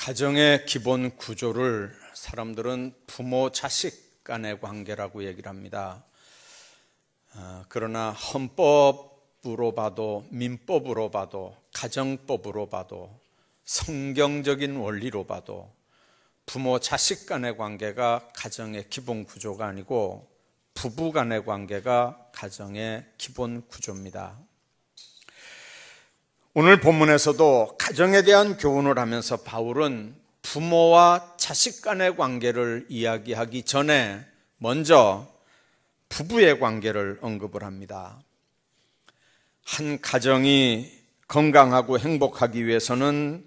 가정의 기본 구조를 사람들은 부모 자식 간의 관계라고 얘기를 합니다. 그러나 헌법으로 봐도 민법으로 봐도 가정법으로 봐도 성경적인 원리로 봐도 부모 자식 간의 관계가 가정의 기본 구조가 아니고 부부 간의 관계가 가정의 기본 구조입니다. 오늘 본문에서도 가정에 대한 교훈을 하면서 바울은 부모와 자식 간의 관계를 이야기하기 전에 먼저 부부의 관계를 언급을 합니다. 한 가정이 건강하고 행복하기 위해서는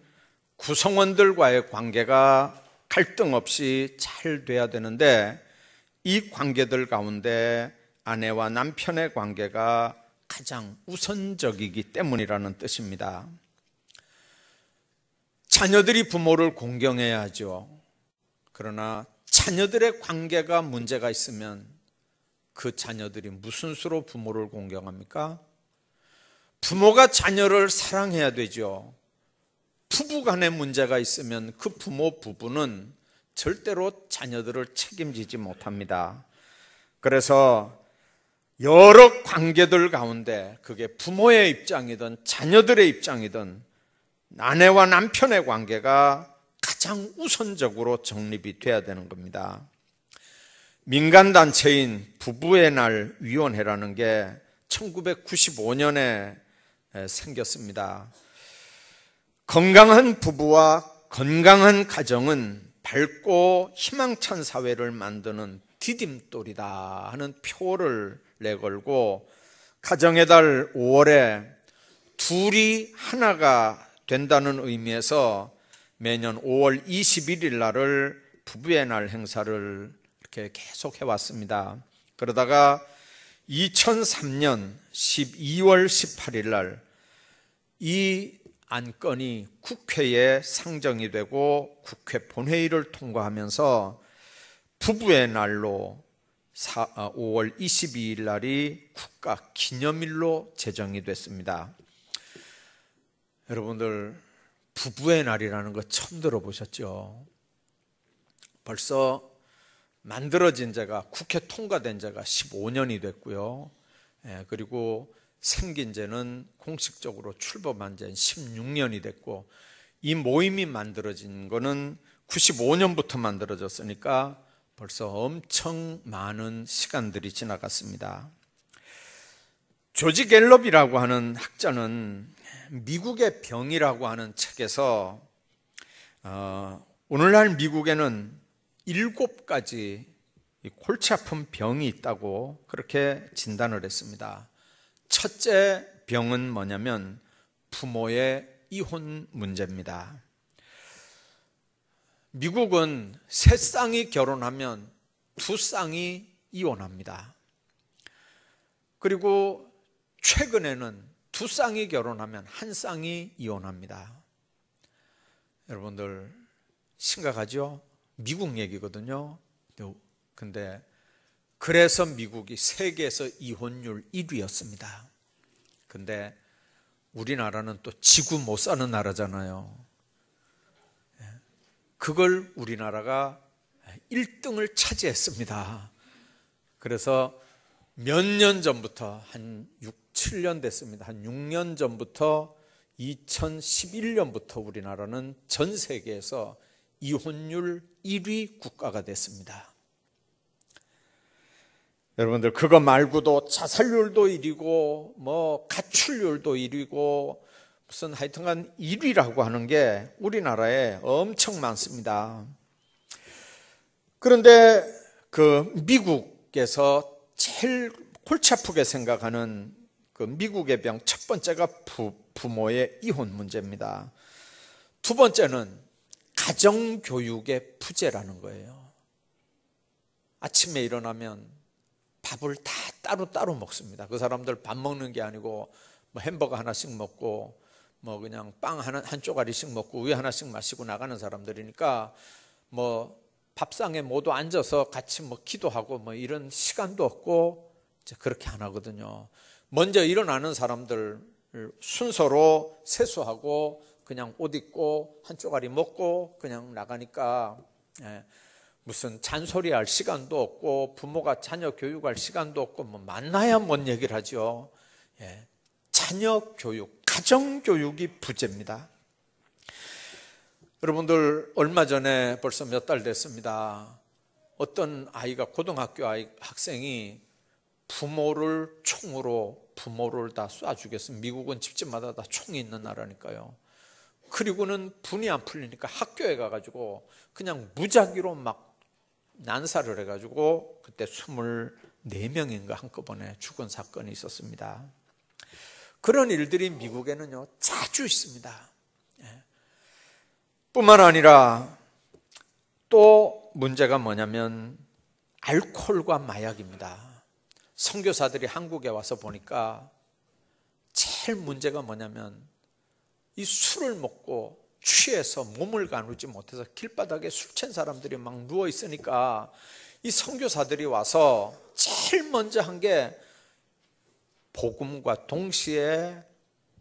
구성원들과의 관계가 갈등 없이 잘 돼야 되는데 이 관계들 가운데 아내와 남편의 관계가 가장 우선적이기 때문이라는 뜻입니다. 자녀들이 부모를 공경해야 하죠. 그러나 자녀들의 관계가 문제가 있으면 그 자녀들이 무슨 수로 부모를 공경합니까? 부모가 자녀를 사랑해야 되죠. 부부 간에 문제가 있으면 그 부부는 절대로 자녀들을 책임지지 못합니다. 그래서 여러 관계들 가운데 그게 부모의 입장이든 자녀들의 입장이든 아내와 남편의 관계가 가장 우선적으로 정립이 돼야 되는 겁니다. 민간단체인 부부의 날 위원회라는 게 1995년에 생겼습니다. 건강한 부부와 건강한 가정은 밝고 희망찬 사회를 만드는 디딤돌이다 하는 표를 내걸고 가정의 달 5월에 둘이 하나가 된다는 의미에서 매년 5월 21일 날을 부부의 날 행사를 이렇게 계속 해왔습니다. 그러다가 2003년 12월 18일 날 이 안건이 국회에 상정이 되고 국회 본회의를 통과하면서 부부의 날로 5월 22일 날이 국가 기념일로 제정이 됐습니다. 여러분들 부부의 날이라는 거 처음 들어보셨죠? 벌써 만들어진 지가 국회 통과된 지가 15년이 됐고요. 그리고 생긴 지는 공식적으로 출범한 지는 16년이 됐고 이 모임이 만들어진 거는 95년부터 만들어졌으니까 벌써 엄청 많은 시간들이 지나갔습니다. 조지 갤럽이라고 하는 학자는 미국의 병이라고 하는 책에서 오늘날 미국에는 7가지 골치 아픈 병이 있다고 그렇게 진단을 했습니다. 첫째 병은 뭐냐면 부모의 이혼 문제입니다. 미국은 3쌍이 결혼하면 2쌍이 이혼합니다. 그리고 최근에는 2쌍이 결혼하면 1쌍이 이혼합니다. 여러분들 심각하죠? 미국 얘기거든요. 근데 그래서 미국이 세계에서 이혼율 1위였습니다. 근데 우리나라는 또 지구 못 사는 나라잖아요. 그걸 우리나라가 1등을 차지했습니다. 그래서 몇 년 전부터 한 6, 7년 됐습니다. 한 6년 전부터 2011년부터 우리나라는 전 세계에서 이혼율 1위 국가가 됐습니다. 여러분들 그거 말고도 자살률도 1위고 뭐 가출률도 1위고 무슨 하여튼간 1위라고 하는 게 우리나라에 엄청 많습니다. 그런데 그 미국에서 제일 골치 아프게 생각하는 그 미국의 병 첫 번째가 부모의 이혼 문제입니다. 두 번째는 가정교육의 부재라는 거예요. 아침에 일어나면 밥을 다 따로따로 먹습니다. 그 사람들 밥 먹는 게 아니고 뭐 햄버거 하나씩 먹고 뭐 그냥 빵 한 쪼가리씩 먹고 우유 하나씩 마시고 나가는 사람들이니까 뭐 밥상에 모두 앉아서 같이 뭐 기도하고 뭐 이런 시간도 없고 이제 그렇게 안 하거든요. 먼저 일어나는 사람들 순서로 세수하고 그냥 옷 입고 한 쪼가리 먹고 그냥 나가니까 무슨 잔소리할 시간도 없고 부모가 자녀 교육할 시간도 없고 뭐 만나야 뭔 얘기를 하죠. 자녀 교육, 가정 교육이 부재입니다. 여러분들 얼마 전에 벌써 몇 달 됐습니다. 어떤 아이가 고등학교 학생이 부모를 총으로 부모를 다 쏴 죽였습니다. 미국은 집집마다 다 총이 있는 나라니까요. 그리고는 분이 안 풀리니까 학교에 가가지고 그냥 무작위로 막 난사를 해가지고 그때 24명인가 한꺼번에 죽은 사건이 있었습니다. 그런 일들이 미국에는요 자주 있습니다. 뿐만 아니라 또 문제가 뭐냐면 알코올과 마약입니다. 선교사들이 한국에 와서 보니까 제일 문제가 뭐냐면 이 술을 먹고 취해서 몸을 가누지 못해서 길바닥에 술 취한 사람들이 막 누워 있으니까 이 선교사들이 와서 제일 먼저 한 게 복음과 동시에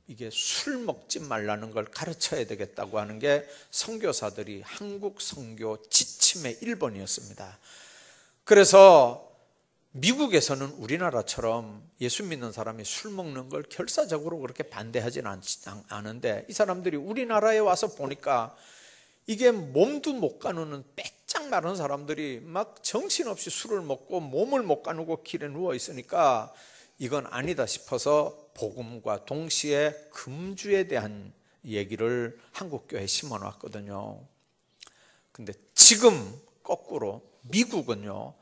이게 술 먹지 말라는 걸 가르쳐야 되겠다고 하는 게 선교사들이 한국 선교 지침의 1번이었습니다. 그래서 미국에서는 우리나라처럼 예수 믿는 사람이 술 먹는 걸 결사적으로 그렇게 반대하지는 않은데 이 사람들이 우리나라에 와서 보니까 이게 몸도 못 가누는 빼짝 마른 사람들이 막 정신없이 술을 먹고 몸을 못 가누고 길에 누워 있으니까 이건 아니다 싶어서 복음과 동시에 금주에 대한 얘기를 한국교회에 심어놨거든요. 근데 지금 거꾸로 미국은요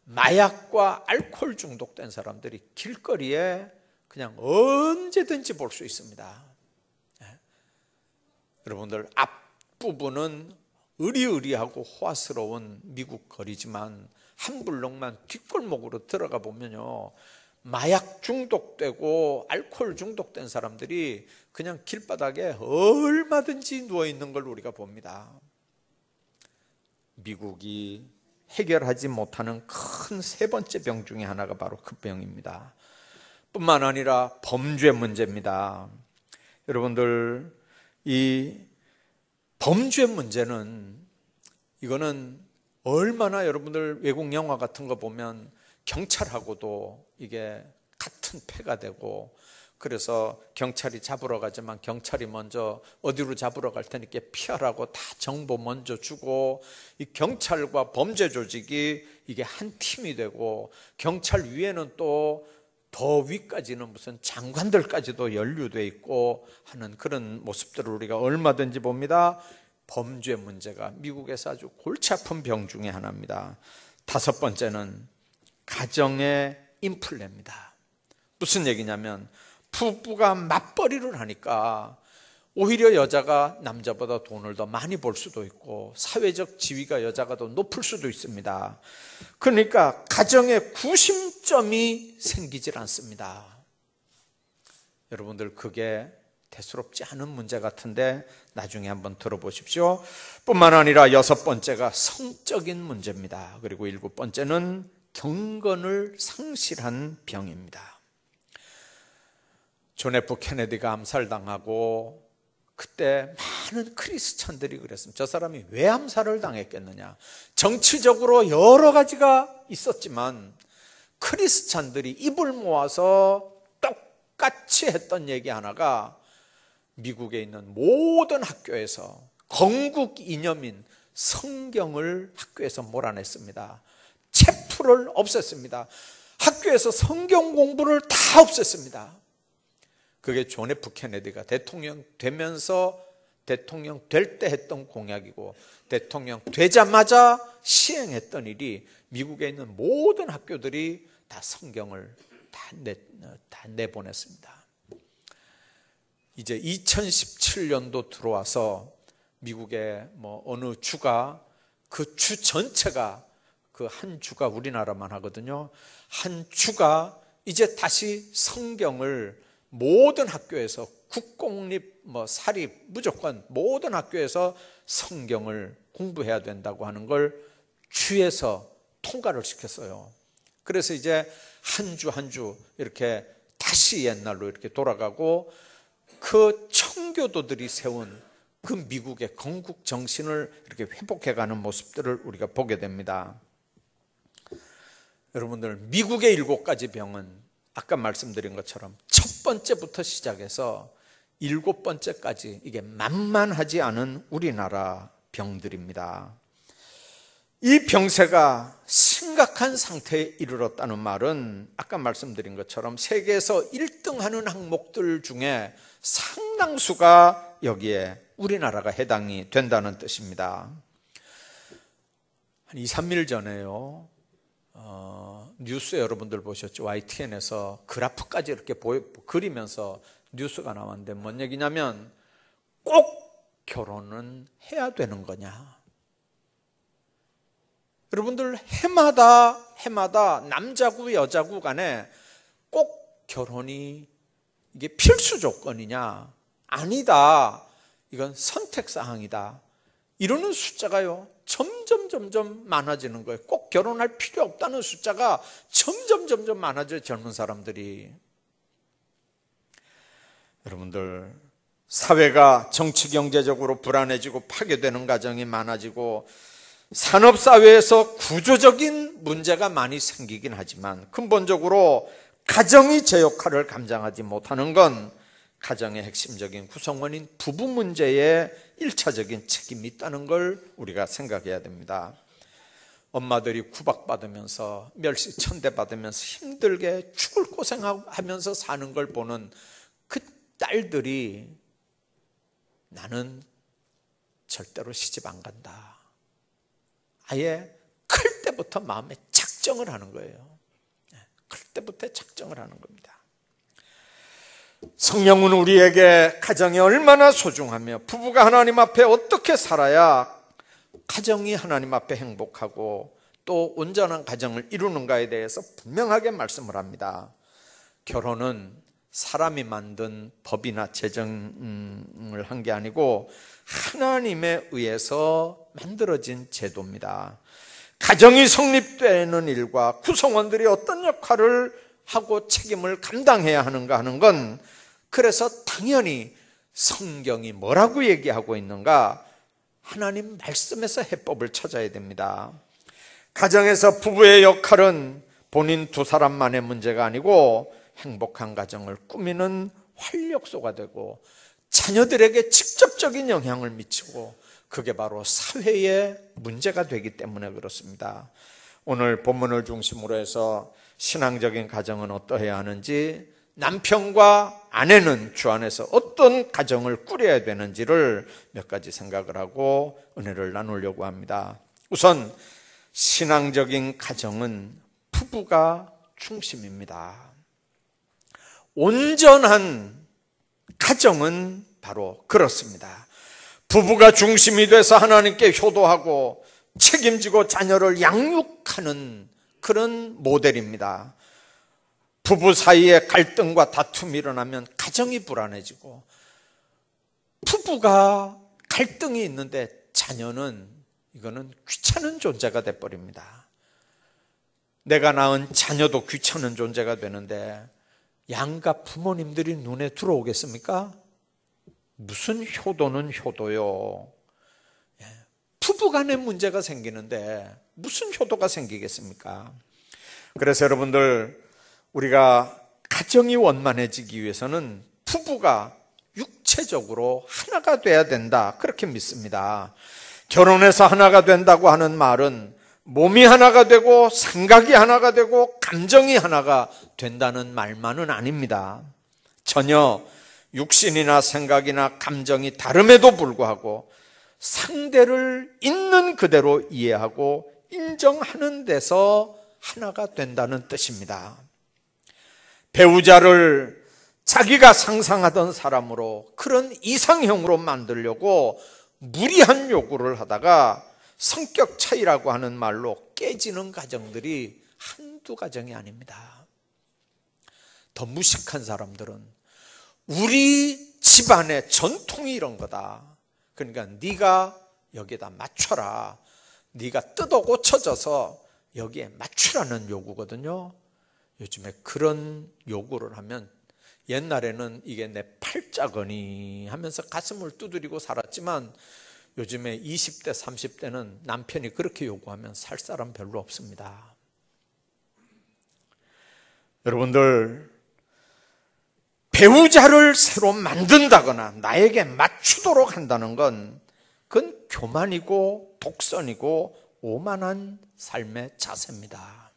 마약과 알코올 중독된 사람들이 길거리에 그냥 언제든지 볼 수 있습니다. 여러분들 앞부분은 으리으리하고 호화스러운 미국 거리지만 한 블록만 뒷골목으로 들어가 보면요 마약 중독되고 알코올 중독된 사람들이 그냥 길바닥에 얼마든지 누워있는 걸 우리가 봅니다. 미국이 해결하지 못하는 큰 세 번째 병 중에 하나가 바로 그 병입니다. 뿐만 아니라 범죄 문제입니다. 여러분들 이 범죄 문제는 이거는 얼마나 여러분들 외국 영화 같은 거 보면 경찰하고도 이게 같은 패가 되고 그래서 경찰이 잡으러 가지만 경찰이 먼저 어디로 잡으러 갈 테니까 피하라고 다 정보 먼저 주고 이 경찰과 범죄 조직이 이게 한 팀이 되고 경찰 위에는 또 더 위까지는 무슨 장관들까지도 연루돼 있고 하는 그런 모습들을 우리가 얼마든지 봅니다. 범죄 문제가 미국에서 아주 골치 아픈 병 중에 하나입니다. 다섯 번째는 가정의 인플레입니다. 무슨 얘기냐면 부부가 맞벌이를 하니까 오히려 여자가 남자보다 돈을 더 많이 벌 수도 있고 사회적 지위가 여자가 더 높을 수도 있습니다. 그러니까 가정의 구심점이 생기질 않습니다. 여러분들 그게 대수롭지 않은 문제 같은데 나중에 한번 들어보십시오. 뿐만 아니라 여섯 번째가 성적인 문제입니다. 그리고 일곱 번째는 경건을 상실한 병입니다. 존 F 케네디가 암살당하고 그때 많은 크리스찬들이 그랬습니다. 저 사람이 왜 암살을 당했겠느냐. 정치적으로 여러 가지가 있었지만 크리스찬들이 입을 모아서 똑같이 했던 얘기 하나가 미국에 있는 모든 학교에서 건국 이념인 성경을 학교에서 몰아냈습니다. 챕터를 없앴습니다. 학교에서 성경 공부를 다 없앴습니다. 그게 존 F 케네디가 대통령 되면서 대통령 될 때 했던 공약이고 대통령 되자마자 시행했던 일이 미국에 있는 모든 학교들이 다 성경을 다 내보냈습니다. 이제 2017년도 들어와서 미국의 어느 주가 그 주 전체가 그 한 주가 우리나라만 하거든요. 한 주가 이제 다시 성경을 모든 학교에서 국공립 사립 무조건 모든 학교에서 성경을 공부해야 된다고 하는 걸 주에서 통과를 시켰어요. 그래서 이제 한 주 한 주 이렇게 다시 옛날로 이렇게 돌아가고 그 청교도들이 세운 그 미국의 건국 정신을 이렇게 회복해가는 모습들을 우리가 보게 됩니다. 여러분들, 미국의 7가지 병은 아까 말씀드린 것처럼 첫 번째부터 시작해서 7번째까지 이게 만만하지 않은 우리나라 병들입니다. 이 병세가 심각한 상태에 이르렀다는 말은 아까 말씀드린 것처럼 세계에서 1등하는 항목들 중에 상당수가 여기에 우리나라가 해당이 된다는 뜻입니다. 한 2, 3일 전에요, 뉴스 여러분들 보셨죠? YTN에서 그래프까지 이렇게 그리면서 뉴스가 나왔는데 뭔 얘기냐면 꼭 결혼은 해야 되는 거냐? 여러분들, 해마다 남자고 여자고 간에 꼭 결혼이 이게 필수 조건이냐? 아니다. 이건 선택사항이다. 이러는 숫자가요, 점점 많아지는 거예요. 꼭 결혼할 필요 없다는 숫자가 점점 많아져요, 젊은 사람들이. 여러분들, 사회가 정치 경제적으로 불안해지고 파괴되는 가정이 많아지고 산업사회에서 구조적인 문제가 많이 생기긴 하지만 근본적으로 가정이 제 역할을 감당하지 못하는 건 가정의 핵심적인 구성원인 부부 문제에 1차적인 책임이 있다는 걸 우리가 생각해야 됩니다. 엄마들이 구박받으면서 멸시천대받으면서 힘들게 죽을 고생하면서 사는 걸 보는 그 딸들이 나는 절대로 시집 안 간다. 아예 클 때부터 마음에 작정을 하는 거예요. 클 때부터 작정을 하는 겁니다. 성령은 우리에게 가정이 얼마나 소중하며 부부가 하나님 앞에 어떻게 살아야 가정이 하나님 앞에 행복하고 또 온전한 가정을 이루는가에 대해서 분명하게 말씀을 합니다. 결혼은 사람이 만든 법이나 제정을 한 게 아니고 하나님에 의해서 만들어진 제도입니다. 가정이 성립되는 일과 구성원들이 어떤 역할을 하고 책임을 감당해야 하는가 하는 건 그래서 당연히 성경이 뭐라고 얘기하고 있는가, 하나님 말씀에서 해법을 찾아야 됩니다. 가정에서 부부의 역할은 본인 두 사람만의 문제가 아니고 행복한 가정을 꾸미는 활력소가 되고 자녀들에게 직접적인 영향을 미치고 그게 바로 사회의 문제가 되기 때문에 그렇습니다. 오늘 본문을 중심으로 해서 신앙적인 가정은 어떠해야 하는지, 남편과 아내는 주 안에서 어떤 가정을 꾸려야 되는지를 몇 가지 생각을 하고 은혜를 나누려고 합니다. 우선 신앙적인 가정은 부부가 중심입니다. 온전한 가정은 바로 그렇습니다. 부부가 중심이 돼서 하나님께 효도하고 책임지고 자녀를 양육하는 그런 모델입니다. 부부 사이에 갈등과 다툼이 일어나면 가정이 불안해지고, 부부가 갈등이 있는데 자녀는 이거는 귀찮은 존재가 돼버립니다. 내가 낳은 자녀도 귀찮은 존재가 되는데 양가 부모님들이 눈에 들어오겠습니까? 무슨 효도는 효도요. 부부간에 문제가 생기는데 무슨 효도가 생기겠습니까? 그래서 여러분들, 우리가 가정이 원만해지기 위해서는 부부가 육체적으로 하나가 돼야 된다, 그렇게 믿습니다. 결혼해서 하나가 된다고 하는 말은 몸이 하나가 되고 생각이 하나가 되고 감정이 하나가 된다는 말만은 아닙니다. 전혀 육신이나 생각이나 감정이 다름에도 불구하고 상대를 있는 그대로 이해하고 인정하는 데서 하나가 된다는 뜻입니다. 배우자를 자기가 상상하던 사람으로, 그런 이상형으로 만들려고 무리한 요구를 하다가 성격 차이라고 하는 말로 깨지는 가정들이 한두 가정이 아닙니다. 더 무식한 사람들은 우리 집안의 전통이 이런 거다, 그러니까 네가 여기에다 맞춰라, 네가 뜯어 고쳐져서 여기에 맞추라는 요구거든요. 요즘에 그런 요구를 하면 옛날에는 이게 내 팔자거니 하면서 가슴을 두드리고 살았지만 요즘에 20대, 30대는 남편이 그렇게 요구하면 살 사람 별로 없습니다. 여러분들, 배우자를 새로 만든다거나 나에게 맞추도록 한다는 건 그건 교만이고 독선이고 오만한 삶의 자세입니다.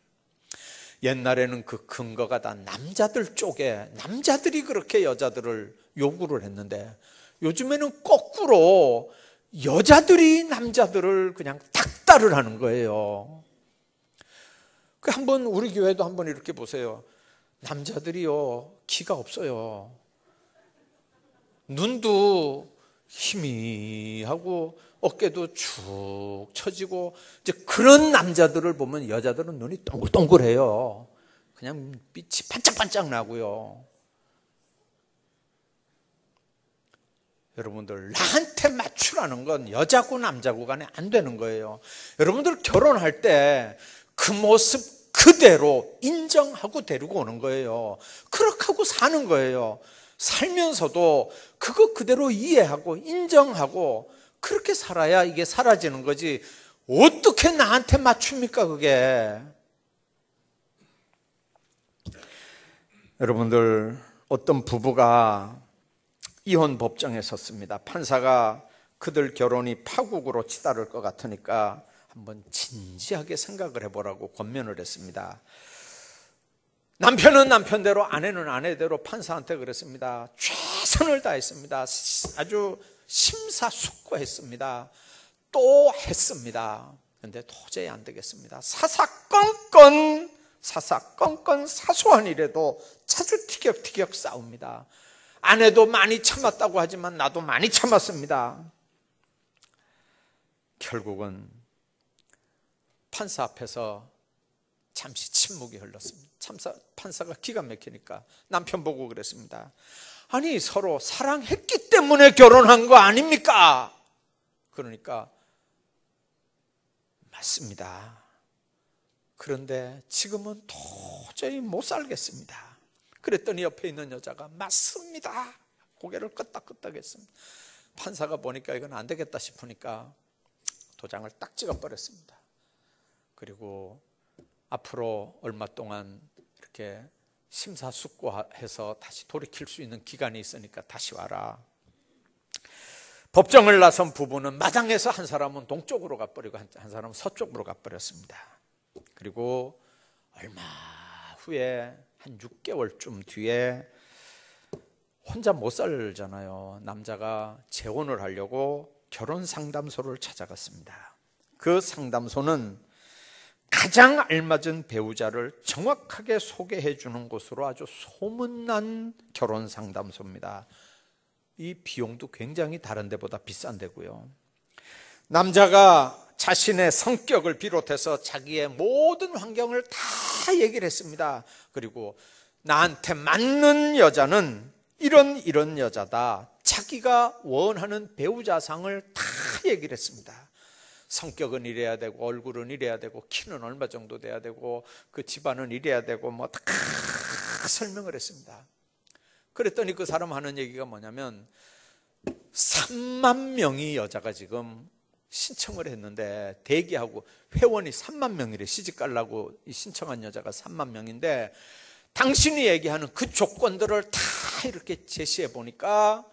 옛날에는 그 근거가 다 남자들 쪽에 남자들이 그렇게 여자들을 요구를 했는데 요즘에는 거꾸로 여자들이 남자들을 그냥 닥달을 하는 거예요. 한번 우리 교회도 한번 이렇게 보세요. 남자들이요 기가 없어요. 눈도 희미하고 어깨도 축 처지고 이제 그런 남자들을 보면 여자들은 눈이 동글동글해요. 그냥 빛이 반짝반짝 나고요. 여러분들, 나한테 맞추라는 건 여자고 남자고 간에 안 되는 거예요. 여러분들 결혼할 때 그 모습 그대로 인정하고 데리고 오는 거예요. 그렇게 하고 사는 거예요. 살면서도 그거 그대로 이해하고 인정하고 그렇게 살아야 이게 사라지는 거지. 어떻게 나한테 맞춥니까 그게? 여러분들, 어떤 부부가 이혼 법정에 섰습니다. 판사가 그들 결혼이 파국으로 치달을 것 같으니까 한번 진지하게 생각을 해보라고 권면을 했습니다. 남편은 남편대로 아내는 아내대로 판사한테 그랬습니다. 최선을 다했습니다. 아주 심사숙고했습니다. 또 했습니다. 그런데 도저히 안 되겠습니다. 사사건건 사소한 일에도 자주 티격태격 싸웁니다. 아내도 많이 참았다고 하지만 나도 많이 참았습니다. 결국은 판사 앞에서 잠시 침묵이 흘렀습니다. 판사가 기가 막히니까 남편 보고 그랬습니다. 아니, 서로 사랑했기 때문에 결혼한 거 아닙니까? 그러니까 맞습니다. 그런데 지금은 도저히 못 살겠습니다. 그랬더니 옆에 있는 여자가 맞습니다. 고개를 끄덕끄덕 했습니다. 판사가 보니까 이건 안 되겠다 싶으니까 도장을 딱 찍어버렸습니다. 그리고 앞으로 얼마 동안 이렇게 심사숙고해서 다시 돌이킬 수 있는 기간이 있으니까 다시 와라. 법정을 나선 부부는 마당에서 한 사람은 동쪽으로 가버리고 한 사람은 서쪽으로 가버렸습니다. 그리고 얼마 후에 한 6개월쯤 뒤에 혼자 못 살잖아요. 남자가 재혼을 하려고 결혼 상담소를 찾아갔습니다. 그 상담소는 가장 알맞은 배우자를 정확하게 소개해 주는 곳으로 아주 소문난 결혼 상담소입니다. 이 비용도 굉장히 다른 데보다 비싼 데고요. 남자가 자신의 성격을 비롯해서 자기의 모든 환경을 다 얘기를 했습니다. 그리고 나한테 맞는 여자는 이런 여자다. 자기가 원하는 배우자상을 다 얘기를 했습니다. 성격은 이래야 되고 얼굴은 이래야 되고 키는 얼마 정도 돼야 되고 그 집안은 이래야 되고 뭐 다 설명을 했습니다. 그랬더니 그 사람 하는 얘기가 뭐냐면 3만 명이 여자가 지금 신청을 했는데 대기하고 회원이 3만 명이래. 시집 가려고 신청한 여자가 3만 명인데 당신이 얘기하는 그 조건들을 다 이렇게 제시해 보니까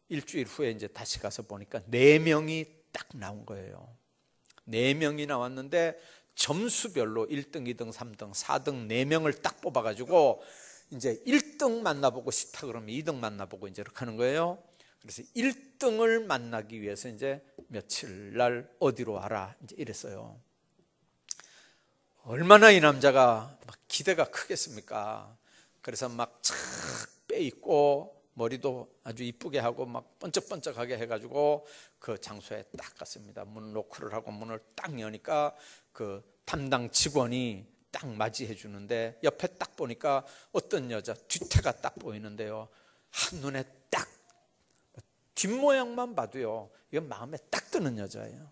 일주일 후에 이제 다시 가서 보니까 4명이 딱 나온 거예요. 4명이 나왔는데 점수별로 1등, 2등, 3등, 4등 4명을 딱 뽑아가지고 이제 1등 만나보고 싶다 그러면 2등 만나보고 이제 이렇게 하는 거예요. 그래서 1등을 만나기 위해서 이제 며칠 날 어디로 와라 이제 이랬어요. 얼마나 이 남자가 막 기대가 크겠습니까? 그래서 막 착 빼입고 머리도 아주 이쁘게 하고 막 번쩍번쩍하게 해가지고 그 장소에 딱 갔습니다. 문 노크를 하고 문을 딱 여니까 그 담당 직원이 딱 맞이해 주는데 옆에 딱 보니까 어떤 여자 뒤태가 딱 보이는데요. 한눈에 딱 뒷모양만 봐도요, 이건 마음에 딱 드는 여자예요.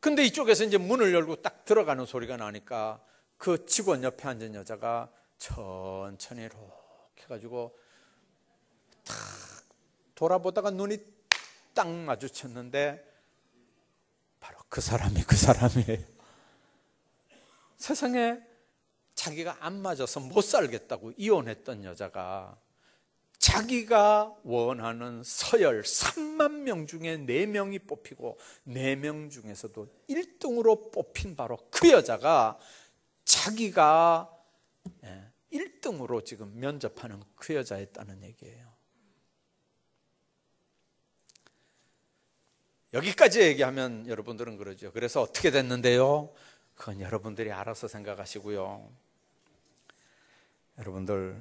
근데 이쪽에서 이제 문을 열고 딱 들어가는 소리가 나니까 그 직원 옆에 앉은 여자가 천천히 이렇게 해가지고 탁 돌아보다가 눈이 딱 마주쳤는데 바로 그 사람이에요. 세상에 자기가 안 맞아서 못 살겠다고 이혼했던 여자가 자기가 원하는 서열 3만 명 중에 4명이 뽑히고 4명 중에서도 1등으로 뽑힌 바로 그 여자가 자기가 1등으로 지금 면접하는 그 여자였다는 얘기예요. 여기까지 얘기하면 여러분들은 그러죠. 그래서 어떻게 됐는데요? 그건 여러분들이 알아서 생각하시고요. 여러분들,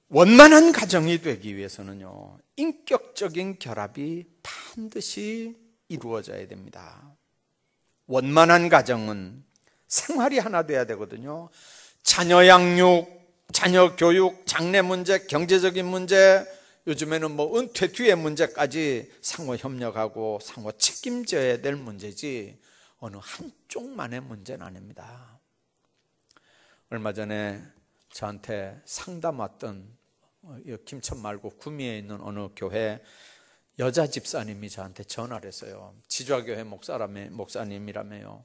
원만한 가정이 되기 위해서는요, 인격적인 결합이 반드시 이루어져야 됩니다. 원만한 가정은 생활이 하나 돼야 되거든요. 자녀 양육, 자녀 교육, 장래 문제, 경제적인 문제, 요즘에는 뭐 은퇴 뒤의 문제까지 상호 협력하고 상호 책임져야 될 문제지 어느 한쪽만의 문제는 아닙니다. 얼마 전에 저한테 상담 왔던 김천 말고 구미에 있는 어느 교회 여자 집사님이 저한테 전화를 했어요. 지좌교회 목사님이라며요.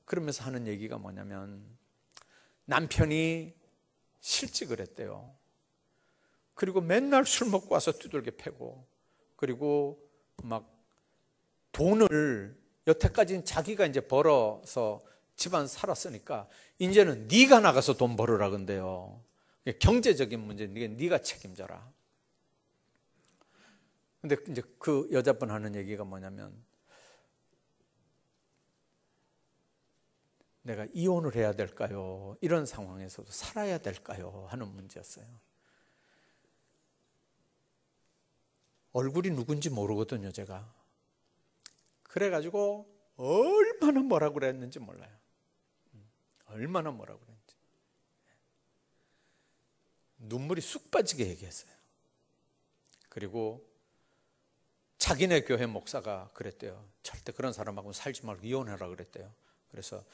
그러면서 하는 얘기가 뭐냐면 남편이 실직을 했대요. 그리고 맨날 술 먹고 와서 두들겨 패고, 그리고 막 돈을 여태까지는 자기가 이제 벌어서 집안 살았으니까 이제는 네가 나가서 돈 벌으라 근데요. 경제적인 문제 네가 책임져라. 근데 이제 그 여자분 하는 얘기가 뭐냐면 내가 이혼을 해야 될까요? 이런 상황에서도 살아야 될까요? 하는 문제였어요. 얼굴이 누군지 모르거든요, 제가. 그래가지고 얼마나 뭐라고 그랬는지 몰라요. 얼마나 뭐라고 그랬는지. 눈물이 쑥 빠지게 얘기했어요. 그리고 자기네 교회 목사가 그랬대요. 절대 그런 사람하고 살지 말고 이혼하라 그랬대요. 그래서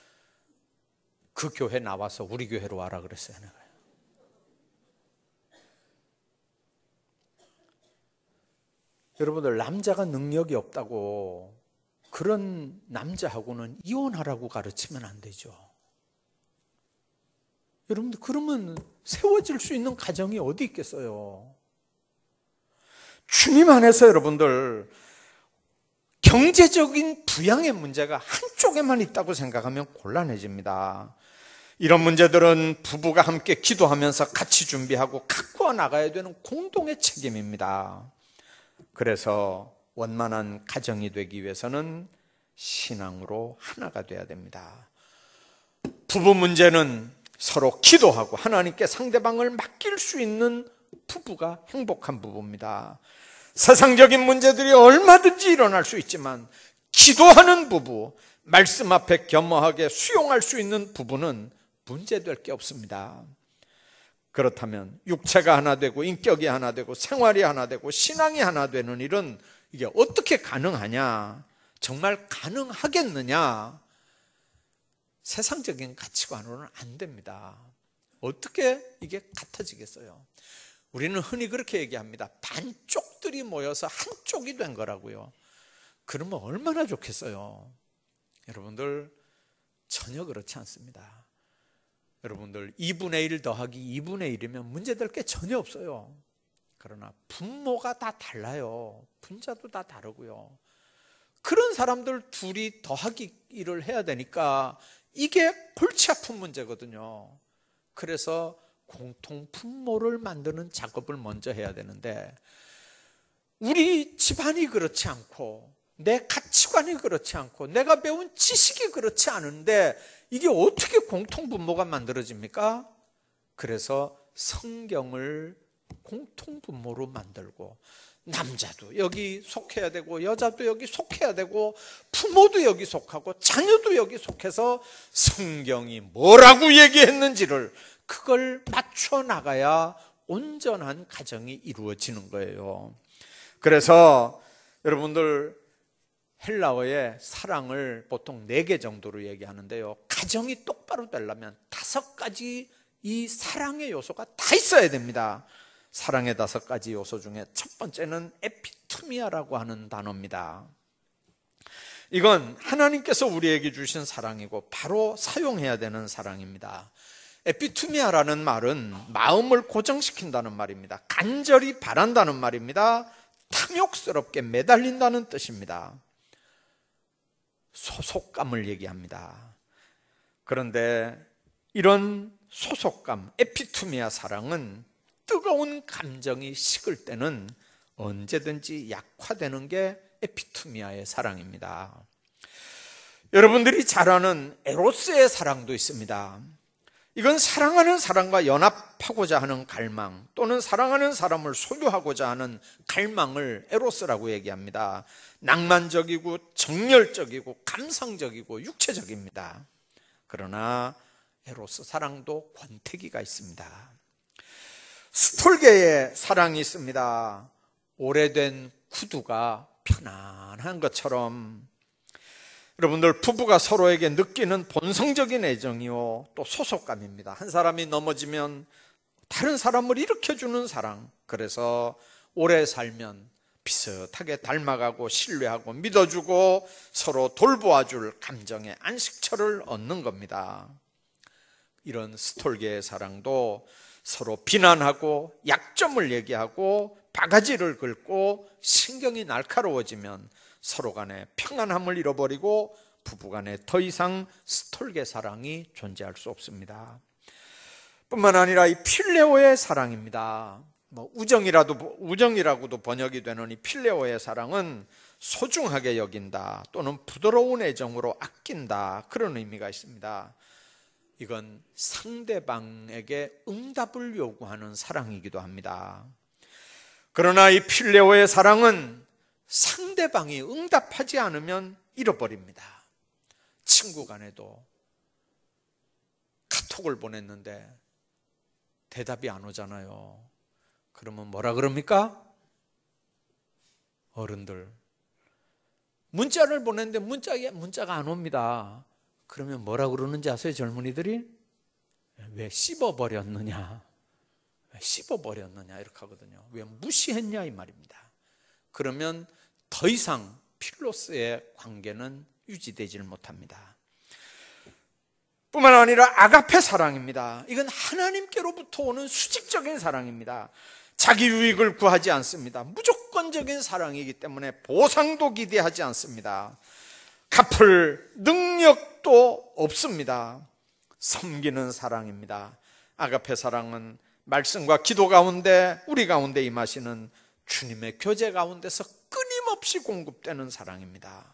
그 교회 나와서 우리 교회로 와라 그랬어요. 내가. 여러분들, 남자가 능력이 없다고 그런 남자하고는 이혼하라고 가르치면 안 되죠. 여러분들, 그러면 세워질 수 있는 가정이 어디 있겠어요? 주님 안에서 여러분들, 경제적인 부양의 문제가 한쪽에만 있다고 생각하면 곤란해집니다. 이런 문제들은 부부가 함께 기도하면서 같이 준비하고 가꾸어 나가야 되는 공동의 책임입니다. 그래서 원만한 가정이 되기 위해서는 신앙으로 하나가 돼야 됩니다. 부부 문제는 서로 기도하고 하나님께 상대방을 맡길 수 있는 부부가 행복한 부부입니다. 세상적인 문제들이 얼마든지 일어날 수 있지만 기도하는 부부, 말씀 앞에 겸허하게 수용할 수 있는 부부는 문제될 게 없습니다. 그렇다면 육체가 하나 되고 인격이 하나 되고 생활이 하나 되고 신앙이 하나 되는 일은 이게 어떻게 가능하냐? 정말 가능하겠느냐? 세상적인 가치관으로는 안 됩니다. 어떻게 이게 같아지겠어요? 우리는 흔히 그렇게 얘기합니다. 반쪽들이 모여서 한쪽이 된 거라고요. 그러면 얼마나 좋겠어요? 여러분들, 전혀 그렇지 않습니다. 여러분들, 2분의 1 더하기 2분의 1이면 문제될 게 전혀 없어요. 그러나 분모가 다 달라요. 분자도 다 다르고요. 그런 사람들 둘이 더하기 1을 해야 되니까 이게 골치 아픈 문제거든요. 그래서 공통 분모를 만드는 작업을 먼저 해야 되는데, 우리 집안이 그렇지 않고 내 가치관이 그렇지 않고 내가 배운 지식이 그렇지 않은데 이게 어떻게 공통 분모가 만들어집니까? 그래서 성경을 공통 분모로 만들고, 남자도 여기 속해야 되고 여자도 여기 속해야 되고 부모도 여기 속하고 자녀도 여기 속해서 성경이 뭐라고 얘기했는지를 그걸 맞춰 나가야 온전한 가정이 이루어지는 거예요. 그래서 여러분들, 헬라어의 사랑을 보통 4개 정도로 얘기하는데요, 가정이 똑바로 되려면 5가지 이 사랑의 요소가 다 있어야 됩니다. 사랑의 5가지 요소 중에 첫 번째는 에피투미아라고 하는 단어입니다. 이건 하나님께서 우리에게 주신 사랑이고 바로 사용해야 되는 사랑입니다. 에피투미아라는 말은 마음을 고정시킨다는 말입니다. 간절히 바란다는 말입니다. 탐욕스럽게 매달린다는 뜻입니다. 소속감을 얘기합니다. 그런데 이런 소속감, 에피투미아 사랑은 뜨거운 감정이 식을 때는 언제든지 약화되는 게 에피투미아의 사랑입니다. 여러분들이 잘 아는 에로스의 사랑도 있습니다. 이건 사랑하는 사람과 연합하고자 하는 갈망, 또는 사랑하는 사람을 소유하고자 하는 갈망을 에로스라고 얘기합니다. 낭만적이고 정열적이고 감상적이고 육체적입니다. 그러나 에로스 사랑도 권태기가 있습니다. 스톨게의 사랑이 있습니다. 오래된 구두가 편안한 것처럼 여러분들, 부부가 서로에게 느끼는 본성적인 애정이요, 또 소속감입니다. 한 사람이 넘어지면 다른 사람을 일으켜주는 사랑. 그래서 오래 살면 비슷하게 닮아가고 신뢰하고 믿어주고 서로 돌보아줄 감정의 안식처를 얻는 겁니다. 이런 스톨게의 사랑도 서로 비난하고 약점을 얘기하고 바가지를 긁고 신경이 날카로워지면 서로 간에 평안함을 잃어버리고 부부 간에 더 이상 스톨게 사랑이 존재할 수 없습니다. 뿐만 아니라 이 필레오의 사랑입니다. 우정이라고도 번역이 되는 이 필레오의 사랑은 소중하게 여긴다, 또는 부드러운 애정으로 아낀다, 그런 의미가 있습니다. 이건 상대방에게 응답을 요구하는 사랑이기도 합니다. 그러나 이 필레오의 사랑은 상대방이 응답하지 않으면 잃어버립니다. 친구 간에도 카톡을 보냈는데 대답이 안 오잖아요. 그러면 뭐라 그럽니까? 어른들, 문자를 보냈는데 문자가 안 옵니다. 그러면 뭐라 그러는지 아세요? 젊은이들이? 왜 씹어버렸느냐? 왜 씹어버렸느냐? 이렇게 하거든요. 왜 무시했냐? 이 말입니다. 그러면 더 이상 필로스의 관계는 유지되질 못합니다. 뿐만 아니라 아가페 사랑입니다. 이건 하나님께로부터 오는 수직적인 사랑입니다. 자기 유익을 구하지 않습니다. 무조건적인 사랑이기 때문에 보상도 기대하지 않습니다. 갚을 능력도 없습니다. 섬기는 사랑입니다. 아가페 사랑은 말씀과 기도 가운데, 우리 가운데 임하시는 주님의 교제 가운데서 끊임없이 공급되는 사랑입니다.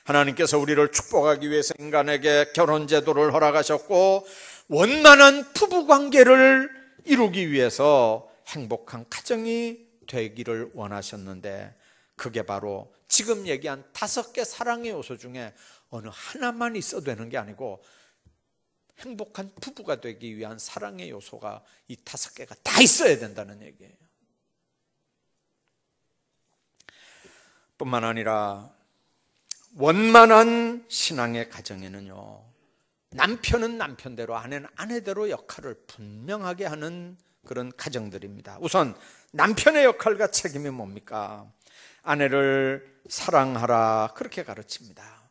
하나님께서 우리를 축복하기 위해서 인간에게 결혼 제도를 허락하셨고 원만한 부부 관계를 이루기 위해서 행복한 가정이 되기를 원하셨는데, 그게 바로 지금 얘기한 5개 사랑의 요소 중에 어느 하나만 있어도 되는 게 아니고 행복한 부부가 되기 위한 사랑의 요소가 이 5개가 다 있어야 된다는 얘기예요. 뿐만 아니라 원만한 신앙의 가정에는요, 남편은 남편대로, 아내는 아내대로 역할을 분명하게 하는 그런 가정들입니다. 우선 남편의 역할과 책임이 뭡니까? 아내를 사랑하라, 그렇게 가르칩니다.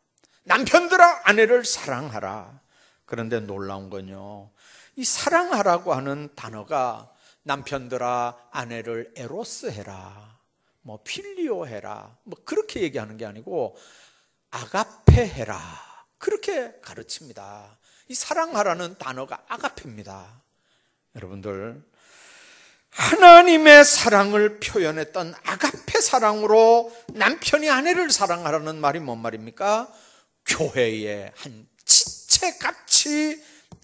남편들아, 아내를 사랑하라. 그런데 놀라운 건요, 이 사랑하라고 하는 단어가 남편들아, 아내를 에로스 해라, 필리오 해라, 그렇게 얘기하는 게 아니고 아가페 해라, 그렇게 가르칩니다. 이 사랑하라는 단어가 아가페입니다. 여러분들, 하나님의 사랑을 표현했던 아가페 사랑으로 남편이 아내를 사랑하라는 말이 뭔 말입니까? 교회의 한 지체같이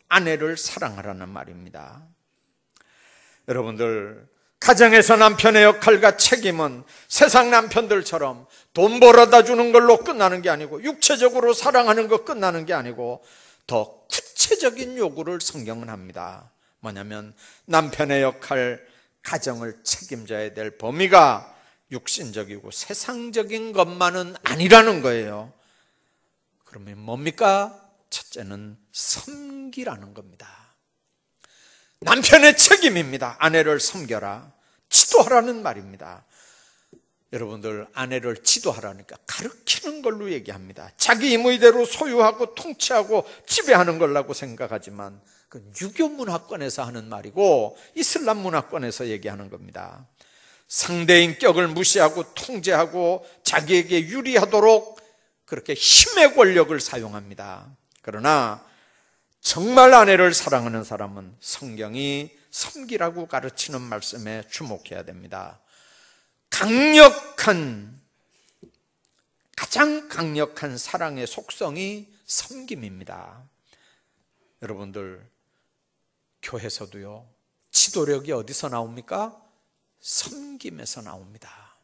아내를 사랑하라는 말입니다. 여러분들, 가정에서 남편의 역할과 책임은 세상 남편들처럼 돈 벌어다 주는 걸로 끝나는 게 아니고, 육체적으로 사랑하는 거 끝나는 게 아니고, 더 구체적인 요구를 성경은 합니다. 뭐냐면 남편의 역할, 가정을 책임져야 될 범위가 육신적이고 세상적인 것만은 아니라는 거예요. 그러면 뭡니까? 첫째는 섬기라는 겁니다. 남편의 책임입니다. 아내를 섬겨라, 지도하라는 말입니다. 여러분들, 아내를 지도하라니까 가르치는 걸로 얘기합니다. 자기 임의대로 소유하고 통치하고 지배하는 걸라고 생각하지만 그 유교 문화권에서 하는 말이고 이슬람 문화권에서 얘기하는 겁니다. 상대의 인격을 무시하고 통제하고 자기에게 유리하도록 그렇게 힘의 권력을 사용합니다. 그러나 정말 아내를 사랑하는 사람은 성경이 섬기라고 가르치는 말씀에 주목해야 됩니다. 가장 강력한 사랑의 속성이 섬김입니다. 여러분들, 교회에서도요, 지도력이 어디서 나옵니까? 섬김에서 나옵니다.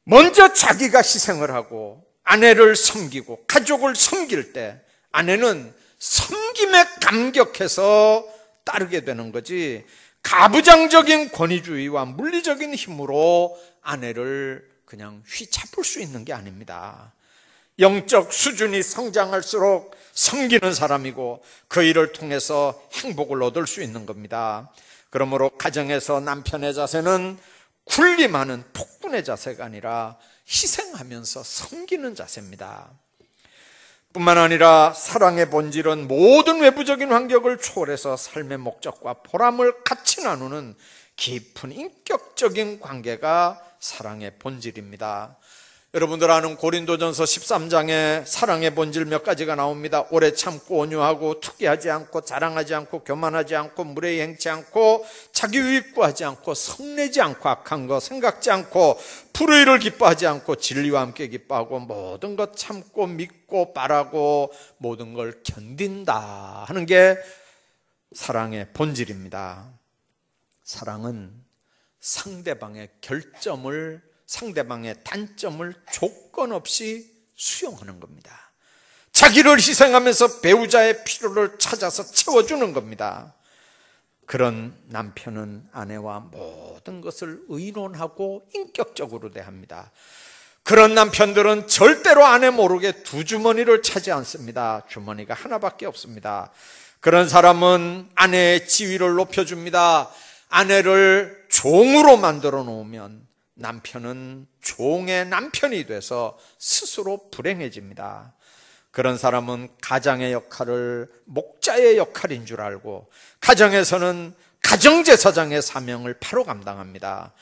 먼저 자기가 희생을 하고 아내를 섬기고 가족을 섬길 때 아내는 섬김에 감격해서 따르게 되는 거지, 가부장적인 권위주의와 물리적인 힘으로 아내를 그냥 휘잡을 수 있는 게 아닙니다. 영적 수준이 성장할수록 섬기는 사람이고 그 일을 통해서 행복을 얻을 수 있는 겁니다. 그러므로 가정에서 남편의 자세는 군림하는 폭군의 자세가 아니라 희생하면서 섬기는 자세입니다. 뿐만 아니라 사랑의 본질은 모든 외부적인 환경을 초월해서 삶의 목적과 보람을 같이 나누는 깊은 인격적인 관계가 사랑의 본질입니다. 여러분들 아는 고린도전서 13장에 사랑의 본질 몇 가지가 나옵니다. 오래 참고 온유하고 투기하지 않고 자랑하지 않고 교만하지 않고 무례히 행치 않고 자기 유익 구하지 않고 성내지 않고 악한 거 생각지 않고 불의를 기뻐하지 않고 진리와 함께 기뻐하고 모든 것 참고 믿고 바라고 모든 걸 견딘다 하는 게 사랑의 본질입니다. 사랑은 상대방의 상대방의 단점을 조건 없이 수용하는 겁니다. 자기를 희생하면서 배우자의 필요를 찾아서 채워주는 겁니다. 그런 남편은 아내와 모든 것을 의논하고 인격적으로 대합니다. 그런 남편들은 절대로 아내 모르게 두 주머니를 차지 않습니다. 주머니가 하나밖에 없습니다. 그런 사람은 아내의 지위를 높여줍니다. 아내를 종으로 만들어 놓으면 남편은 종의 남편이 돼서 스스로 불행해집니다. 그런 사람은 가장의 역할을 목자의 역할인 줄 알고 가정에서는 가정제사장의 사명을 바로 감당합니다.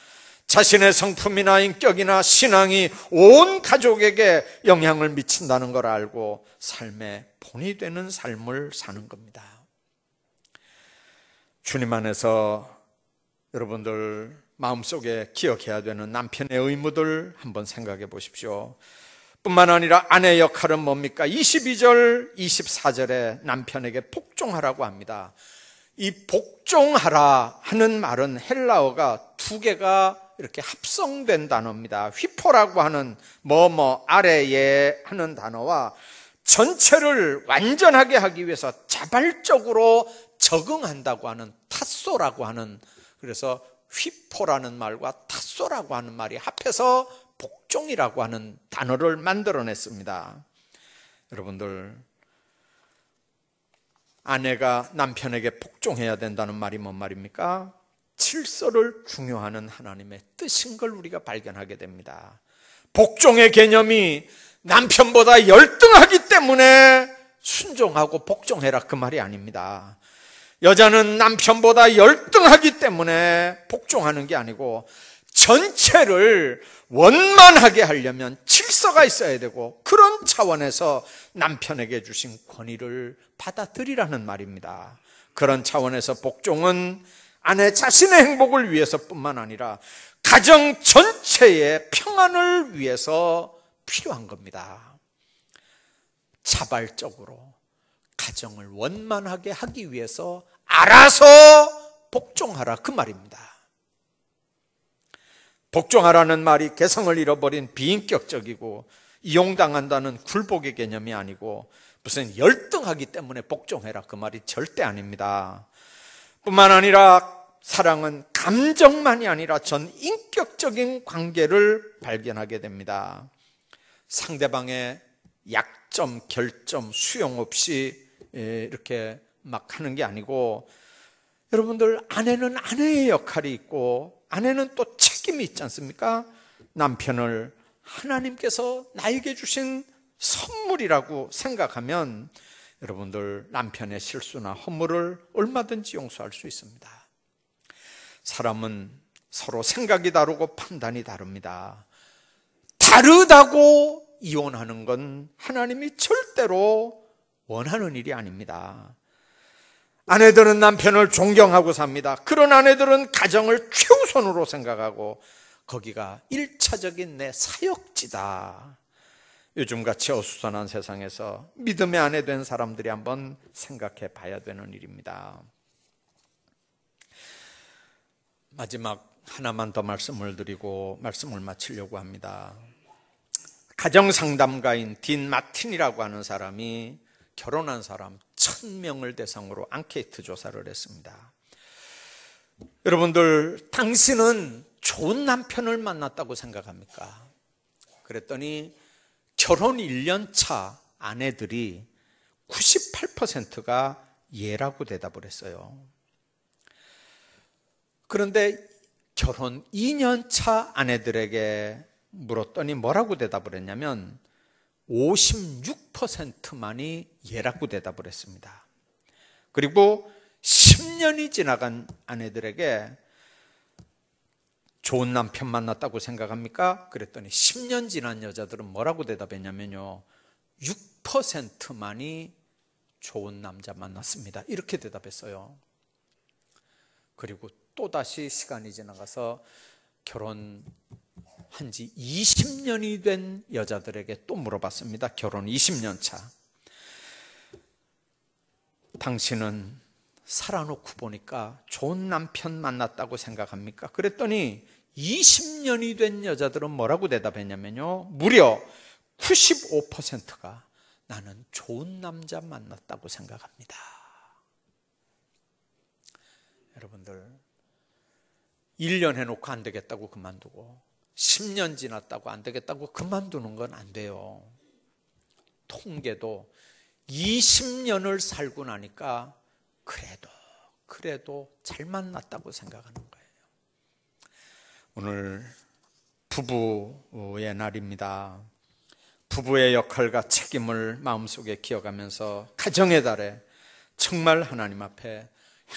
자신의 성품이나 인격이나 신앙이 온 가족에게 영향을 미친다는 걸 알고 삶의 본이 되는 삶을 사는 겁니다. 주님 안에서 여러분들 마음속에 기억해야 되는 남편의 의무들 한번 생각해 보십시오. 뿐만 아니라 아내의 역할은 뭡니까? 22절, 24절에 남편에게 복종하라고 합니다. 이 복종하라 하는 말은 헬라어가 두 개가 이렇게 합성된 단어입니다. 휘포라고 하는 뭐뭐 아래에 하는 단어와 전체를 완전하게 하기 위해서 자발적으로 적응한다고 하는 탓소라고 하는, 그래서 휘포라는 말과 탓소라고 하는 말이 합해서 복종이라고 하는 단어를 만들어냈습니다. 여러분들, 아내가 남편에게 복종해야 된다는 말이 뭔 말입니까? 질서를 중요하는 하나님의 뜻인 걸 우리가 발견하게 됩니다. 복종의 개념이 남편보다 열등하기 때문에 순종하고 복종해라 그 말이 아닙니다. 여자는 남편보다 열등하기 때문에 복종하는 게 아니고 전체를 원만하게 하려면 질서가 있어야 되고 그런 차원에서 남편에게 주신 권위를 받아들이라는 말입니다. 그런 차원에서 복종은 아내 자신의 행복을 위해서뿐만 아니라 가정 전체의 평안을 위해서 필요한 겁니다. 자발적으로 가정을 원만하게 하기 위해서 알아서 복종하라 그 말입니다. 복종하라는 말이 개성을 잃어버린 비인격적이고 이용당한다는 굴복의 개념이 아니고 무슨 열등하기 때문에 복종해라 그 말이 절대 아닙니다. 뿐만 아니라 사랑은 감정만이 아니라 전 인격적인 관계를 발견하게 됩니다. 상대방의 약점, 결점, 수용 없이 이렇게 막 하는 게 아니고, 여러분들, 아내는 아내의 역할이 있고 아내는 또 책임이 있지 않습니까? 남편을 하나님께서 나에게 주신 선물이라고 생각하면 여러분들, 남편의 실수나 허물을 얼마든지 용서할 수 있습니다. 사람은 서로 생각이 다르고 판단이 다릅니다. 다르다고 이혼하는 건 하나님이 절대로 원하는 일이 아닙니다. 아내들은 남편을 존경하고 삽니다. 그런 아내들은 가정을 최우선으로 생각하고 거기가 1차적인 내 사역지다. 요즘같이 어수선한 세상에서 믿음의 아내 된 사람들이 한번 생각해 봐야 되는 일입니다. 마지막 하나만 더 말씀을 드리고 말씀을 마치려고 합니다. 가정상담가인 딘 마틴이라고 하는 사람이 결혼한 사람 1000명을 대상으로 앙케이트 조사를 했습니다. 여러분들, 당신은 좋은 남편을 만났다고 생각합니까? 그랬더니 결혼 1년 차 아내들이 98%가 예라고 대답을 했어요. 그런데 결혼 2년 차 아내들에게 물었더니 뭐라고 대답을 했냐면 56%만이 예라고 대답을 했습니다. 그리고 10년이 지나간 아내들에게 좋은 남편 만났다고 생각합니까? 그랬더니 10년 지난 여자들은 뭐라고 대답했냐면요, 6%만이 좋은 남자 만났습니다. 이렇게 대답했어요. 그리고 또다시 시간이 지나가서 결혼한 지 20년이 된 여자들에게 또 물어봤습니다. 결혼 20년 차. 당신은 살아놓고 보니까 좋은 남편 만났다고 생각합니까? 그랬더니 20년이 된 여자들은 뭐라고 대답했냐면요, 무려 95%가 나는 좋은 남자 만났다고 생각합니다. 여러분들, 1년 해놓고 안 되겠다고 그만두고 10년 지났다고 안 되겠다고 그만두는 건 안 돼요. 통계도 20년을 살고 나니까 그래도 잘 만났다고 생각하는 거예요. 오늘 부부의 날입니다. 부부의 역할과 책임을 마음속에 기억하면서 가정의 달에 정말 하나님 앞에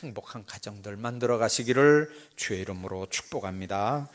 행복한 가정들 만들어 가시기를 주의 이름으로 축복합니다.